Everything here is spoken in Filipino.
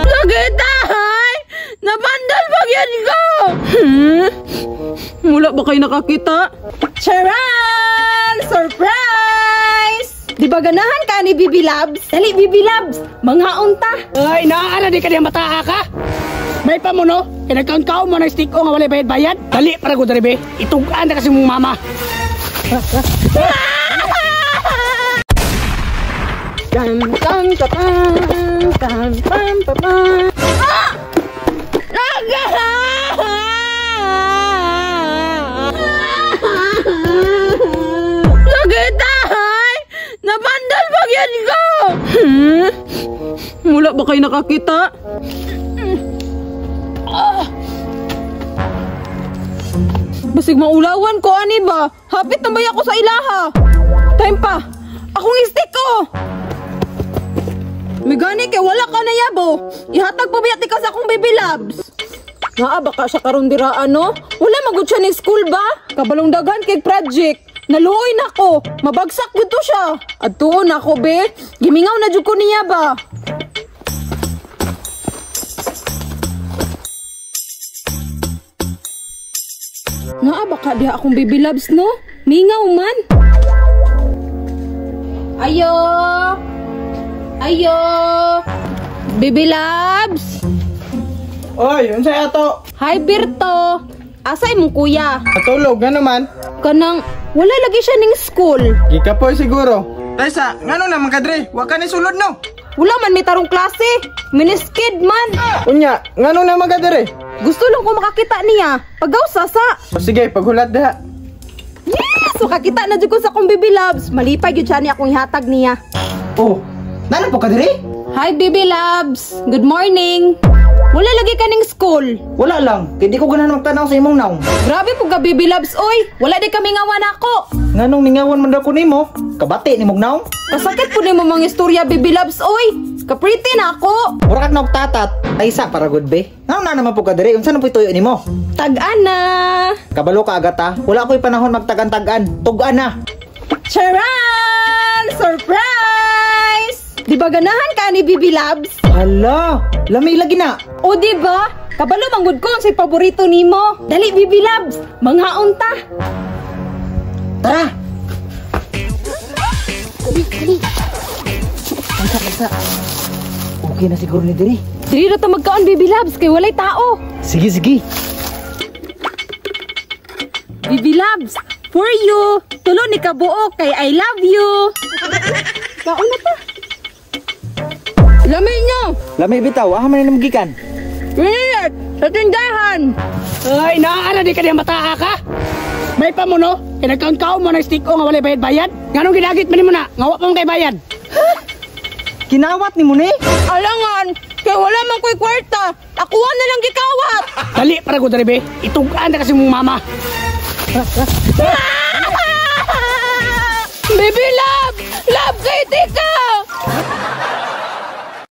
Nakitahay! Nabandal bagyan ko! Mula ba kayo nakakita? Charan! Surprise! Di ba ganahan ka ni Bibi Labs? Dali, Bibi Labs! Mga unta! Ay, naara di ka niya mataha ka? May pamuno? Kinagkaon-kao mo ng stick o nga wala bayad-bayad? Dali, para ko daribe. Itugaan na kasi mong mama. Tan tan tan tan tan tan. Nakitahay! Nabandal bagyan ko! Mula ba kayo nakakita? Basig maulawan ko, ani ba? Hapit na ba ako sa ilaha? Time pa! Akong stick ko! Megani kay wala ka na yabo. Ihatag pa biyati ka sa akong Bibi Labs. Nga baka siya karon diraan no? Wala magud siya ni school ba? Kabalong daghan kay project. Naluoy na ko. Mabagsak gud to siya. Adtuon ako be. Gimingaw na jud ko niya ba? Nga baka diha akong Bibi Labs no? Mingaw man. Ayo! Ayo! Bibi Labs! Oy, unsay ato? Hi, Berto! Asay mo kuya? Patulog, nga naman? Kanang, wala lagi siya ning school. Gikapoy siguro. Taysa, ngano naman kadre? Wa ka ni sulod no? Wala man may tarong klase. Miniskid man. Unya, ngano naman kadre? Gusto lang ko makakita niya. Pagaw sasa. O sige, paghulat diha. Yes! Makakita na dyan ko sa akong Bibi Labs. Malipay yun siya niya akong ihatag niya. Oh, nano po kadre? Hi, Bibi Labs. Good morning. Wala lagi ka ning school. Wala lang, kaya di ko ganahan magtanaw sa imong naong. Grabe po ka, Bibi Labs, oy. Wala di kami ngawan ako. Nganong ningawan man daw ko nimo? Kabati ni mong naong? Kasakit po ni mo mga istorya, Bibi Labs, oy. Kapriti na ako. Mura ka na tatat. Taysa, para good be. Ngano na naman po kadre, unsa na po ituyo nimo? Tag-an na. Kabalo ka agata, wala ko'y panahon magtagan-tagan. Tugan na. Charan! Surprise! Di ba ganahan ka ni Bibi Labs? Hala, lamay lagi na. O di ba? Kabalo manggod ko ang say paborito nimo. Dali Bibi Labs, manghaon ta. Tara. Dali. Kansa. Okay na siguro ni diri. Dili na ta magkaon Bibi Labs kay walay tao. Sige. Bibi Labs, for you. Tulo ni kabuok kay I love you. Kaon na ta. Lamay nyo! Lamay bitaw, man na magikan. Wait! Sa tindahan! Ay, naara di ka niya mataha ka? May pamuno? Kinagkaon-kao mo ng stick o nga wala bayad-bayad? Nganong ginagit mo na? Ngawa pa mong kay bayad? Kinawat ni mo ni? Alangan! Kaya wala man ko'y kwarta! Akuha na lang gikawat! Dali, para ko daribe. Itugaan na kasi mong mama. Baby Love! Love, kay tika!